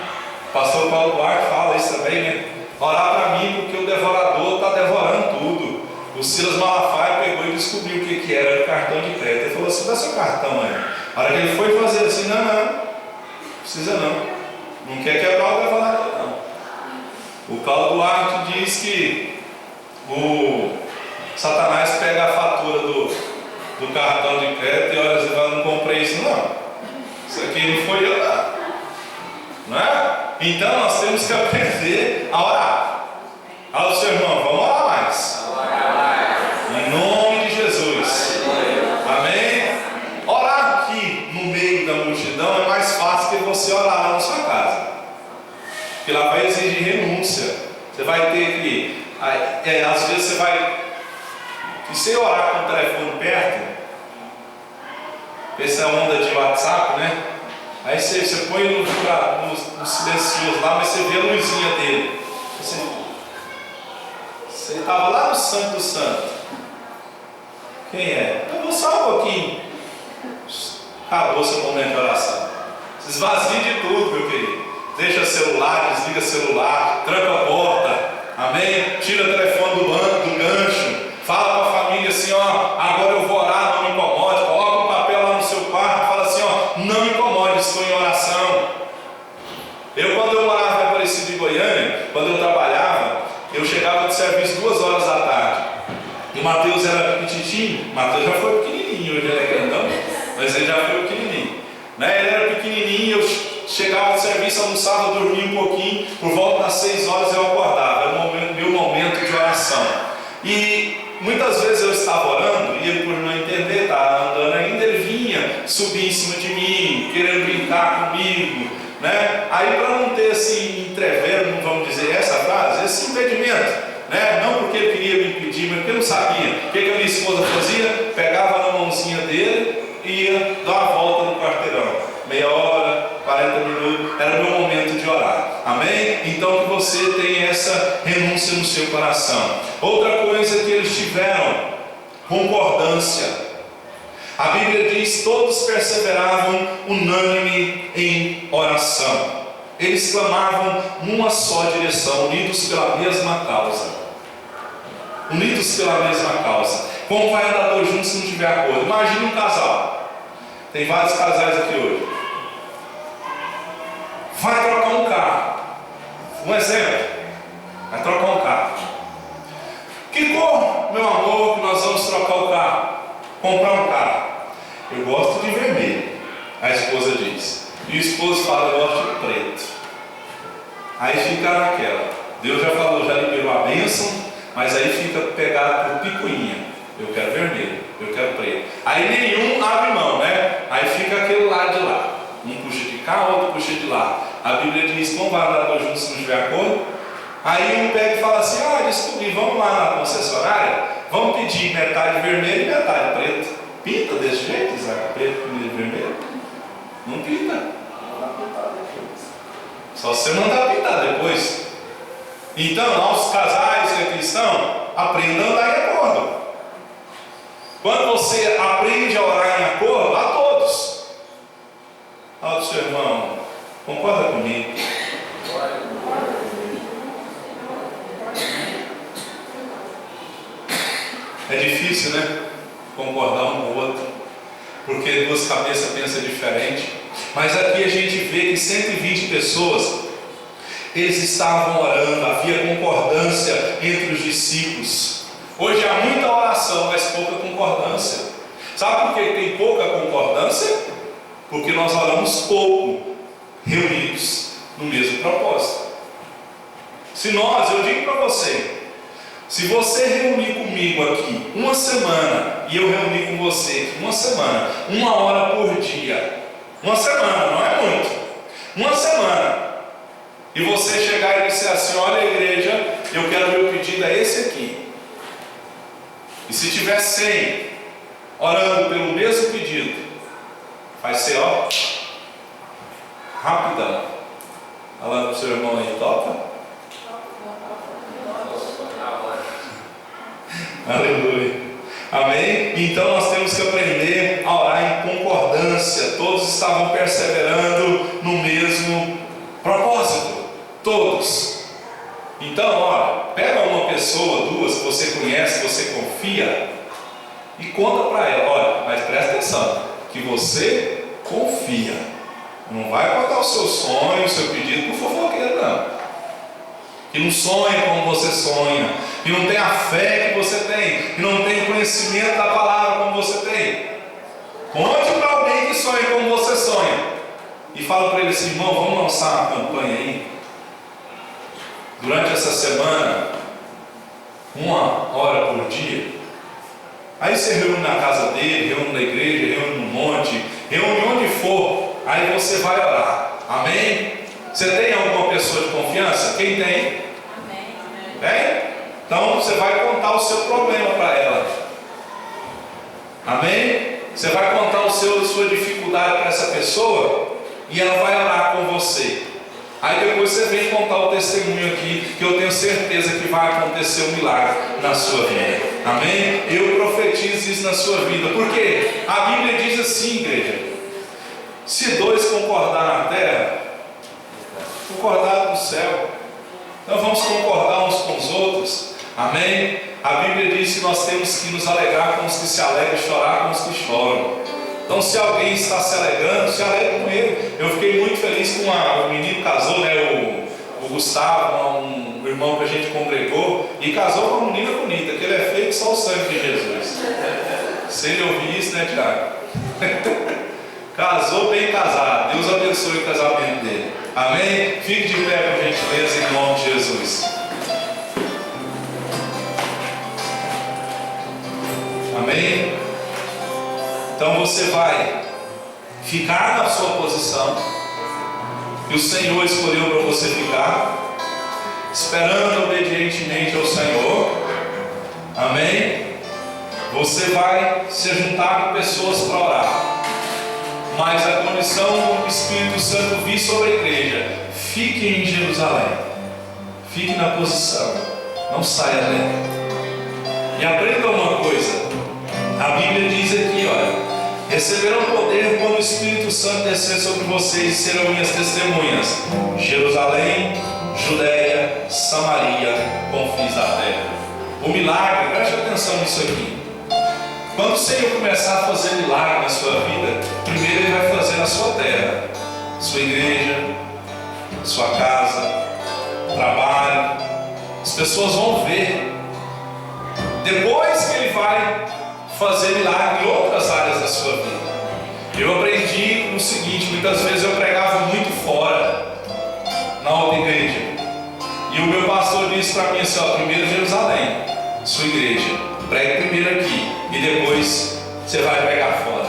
Speaker 1: O pastor Paulo Duarte fala isso também, né? Orar para mim porque o devorador está devorando tudo. O Silas Malafaia pegou e descobriu o que era o cartão de crédito. Ele falou assim: dá seu cartão aí. A hora que ele foi fazer assim: não precisa não quer quebrar o devorador não. O Paulo Duarte diz que o Satanás pega a fatura do cartão de crédito e olha assim: eu não comprei isso não, isso aqui não foi eu não é? Então nós temos que aprender a orar. Fala seu irmão: vamos orar mais. Em nome de Jesus. Amém? Orar aqui no meio da multidão é mais fácil que você orar lá na sua casa, porque lá vai exigir renúncia. Você vai ter que às vezes você vai, e se orar com o telefone perto, essa onda de WhatsApp, né? Aí você põe no silencioso lá, mas você vê a luzinha dele. Você estava lá no Santo do Santo. Quem é? Eu vou só um pouquinho. Acabou seu momento de oração. Se esvazie de tudo, meu querido. Deixa celular, desliga celular, tranca a porta. Amém? Tira o telefone do gancho. Fala para a família assim: ó, agora eu vou orar, não me incomode. Coloca um papel lá no seu quarto, fala assim: ó, não me incomode, estou em oração. Quando eu morava em Aparecida de Goiânia, quando eu trabalhava, eu chegava de serviço 2 horas da tarde. E o Mateus era petitinho. O Mateus já foi pequenininho, hoje ele é grandão, mas ele já foi pequenininho, né? Ele era pequenininho, eu chegava de serviço, almoçava, dormia um pouquinho. Por volta das 6 horas eu acordava, era o meu momento de oração. E muitas vezes eu estava orando e ele, por não entender, estava andando ainda, ele vinha subir em cima de mim, querendo brincar comigo, né? Aí, para não ter esse entrevero, não vamos dizer essa frase, esse impedimento, né? Não porque ele queria me impedir, mas porque eu não sabia. O que a minha esposa fazia? Pegava na mãozinha dele e ia dar uma volta no quarteirão. Meia hora, 40 minutos, era o meu momento de orar. Amém? Então que você tenha essa renúncia no seu coração. Outra coisa que eles tiveram, concordância. A Bíblia diz: todos perseveravam unânime em oração. Eles clamavam numa só direção, unidos pela mesma causa. Unidos pela mesma causa. Como vai andar dois juntos se não tiver acordo? Imagine um casal. Tem vários casais aqui hoje. Vai trocar um carro. Um exemplo. Vai trocar um carro. Que cor, meu amor, que nós vamos trocar o carro? Comprar um carro. Eu gosto de vermelho. A esposa diz. E o esposo fala, eu gosto de preto. Aí fica naquela. Deus já falou, já liberou a bênção, mas aí fica pegado por picuinha. Eu quero vermelho, eu quero preto. Aí nenhum abre mão, né? Aí fica aquele lado de lá. Um puxa de cá, outro puxa de lá. A Bíblia diz, como vai andar dois juntos se não tiver acordo? Aí um pega e fala assim, descobri, vamos lá na concessionária, vamos pedir metade vermelho e metade preto. Pinta desse jeito, Isaac? Preto e vermelho? Não pinta. Só se você mandar pintar depois. Então, aos casais que aqui estão, aprendam a andar em acordo. Quando você aprende a orar em acordo, a todos. Fala do seu irmão, concorda comigo? É difícil, né? Concordar um com o outro, porque duas cabeças pensam diferente. Mas aqui a gente vê que 120 pessoas, eles estavam orando, havia concordância entre os discípulos. Hoje há muita oração, mas pouca concordância. Sabe por que tem pouca concordância? Porque nós oramos pouco, reunidos no mesmo propósito. Se nós, eu digo para você, se você reunir comigo aqui uma semana, e eu reunir com você aqui uma semana, 1 hora por dia, uma semana, não é muito, uma semana, e você chegar e disser assim, olha igreja, eu quero meu pedido é esse aqui. E se tiver 100 orando pelo mesmo pedido, vai ser rapidão. Falando para o seu irmão aí, topa? Aleluia. Amém? Então nós temos que aprender a orar em concordância. Todos estavam perseverando no mesmo propósito. Todos. Então, pega uma pessoa, duas que você conhece, que você confia, e conta para ela, mas presta atenção, que você confia. Não vai contar o seu sonho, o seu pedido por fofoqueiro, não. Que não sonha como você sonha, que não tem a fé que você tem, que não tem o conhecimento da palavra como você tem. Conte para alguém que sonha como você sonha, e fala para ele assim, irmão, vamos lançar uma campanha aí. Durante essa semana, 1 hora por dia, aí você reúne na casa dele, reúne na igreja, reúne no monte, reúne onde for, aí você vai orar. Amém? Você tem alguma pessoa de confiança? Quem tem? Amém. Tem? Então você vai contar o seu problema para ela. Amém? Você vai contar a sua dificuldade para essa pessoa e ela vai orar com você. Aí depois você vem contar o testemunho aqui, que eu tenho certeza que vai acontecer um milagre na sua vida. Amém? Eu profetizo isso na sua vida. Por quê? A Bíblia diz assim, igreja: se dois concordar na terra, concordar no céu. Então vamos concordar uns com os outros. Amém? A Bíblia diz que nós temos que nos alegrar com os que se alegram e chorar com os que choram. Então, se alguém está se alegrando, se alegre com ele. Eu fiquei muito feliz com o menino que casou, né? O Gustavo, um irmão que a gente congregou, e casou com uma menina bonita, que ele é feito só o sangue de Jesus. Se ele ouvir isso, né, Tiago? Casou bem casado. Deus abençoe o casamento dele. Amém? Fique de pé, por gentileza, em nome de Jesus. Amém? Então você vai ficar na sua posição que o Senhor escolheu para você ficar, esperando obedientemente ao Senhor. Amém? Você vai se juntar com pessoas para orar, mas a condição do Espírito Santo vir sobre a igreja: fique em Jerusalém, fique na posição, não saia dela. E aprenda uma coisa, a Bíblia diz aqui, olha: receberão poder quando o Espírito Santo descer sobre vocês e serão minhas testemunhas. Jerusalém, Judeia, Samaria, confins da terra. O milagre, preste atenção nisso aqui. Quando o Senhor começar a fazer milagre na sua vida, primeiro Ele vai fazer na sua terra, sua igreja, sua casa, trabalho. As pessoas vão ver. Depois que Ele vai fazer milagre em outras áreas da sua vida. Eu aprendi o seguinte: muitas vezes eu pregava muito fora, na outra igreja, e o meu pastor disse para mim assim: ó, primeiro Jerusalém, sua igreja, pregue primeiro aqui e depois você vai pregar fora.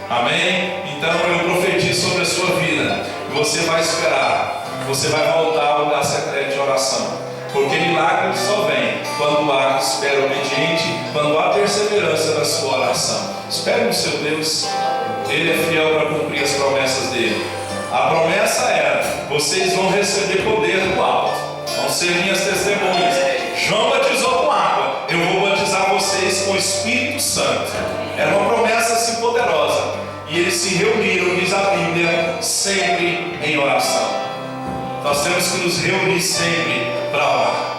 Speaker 1: Amém? Então eu profetizo sobre a sua vida, você vai esperar, você vai voltar ao lugar secreto de oração, porque milagre só vem quando há espera obediente, quando há perseverança na sua oração. Espere no seu Deus, Ele é fiel para cumprir as promessas dele. A promessa era: vocês vão receber poder do alto, vão ser minhas testemunhas. João batizou com água, eu vou batizar vocês com o Espírito Santo. Era uma promessa assim poderosa. E eles se reuniram, diz a Bíblia, sempre em oração. Nós temos que nos reunir sempre para orar.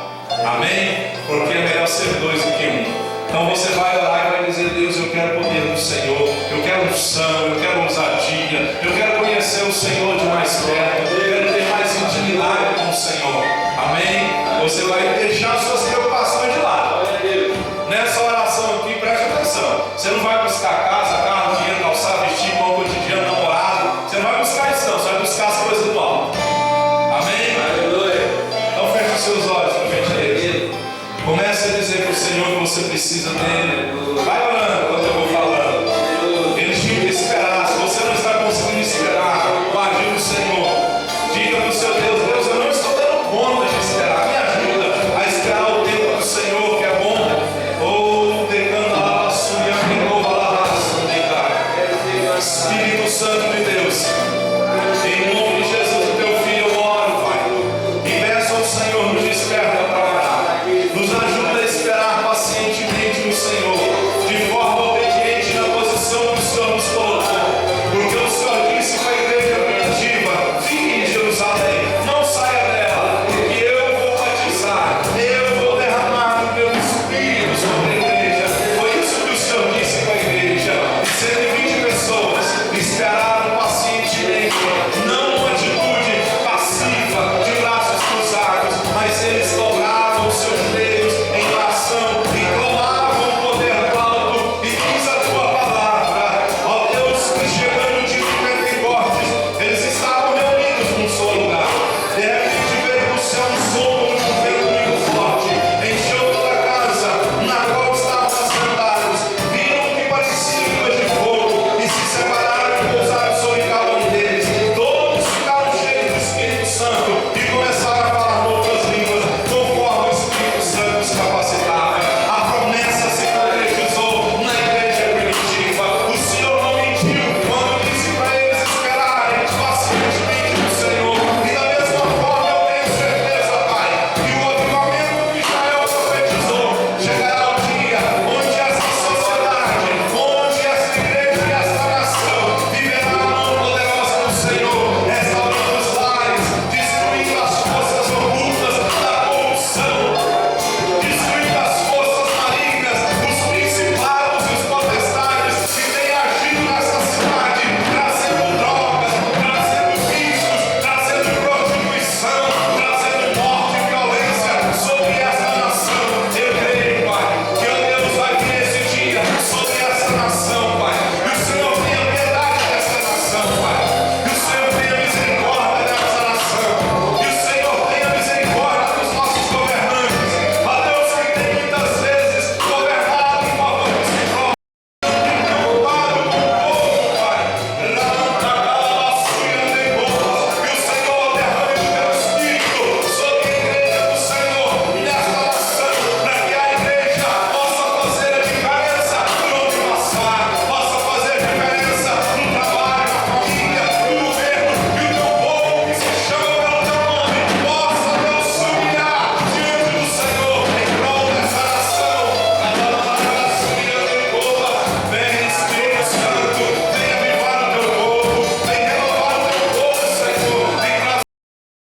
Speaker 1: Amém? Porque é melhor ser dois do que um. Então você vai orar e vai dizer: Deus, eu quero o poder do Senhor, eu quero unção, eu quero ousadia, eu quero conhecer o Senhor de mais perto, eu quero ter mais intimidade com o Senhor. Amém? Você vai deixar suas preocupações de lado. Nessa oração aqui, preste atenção. Você não vai buscar casa, carro, dinheiro, calçar, vestir, pão cotidiano, namorado. Você não vai buscar isso não, você vai buscar as coisas do alto. Amém? Aleluia. Então feche os seus olhos para frente dele. Comece a dizer para o Senhor que você precisa dele. Vai orando enquanto eu vou falando. Ele tinha que esperar. Se você não está conseguindo esperar o agir do Senhor, diga para o seu Deus: Deus, eu não estou dando conta de esperar. Me ajuda a esperar o tempo do Senhor, que é bom. Ou decando a Espírito Santo de Deus.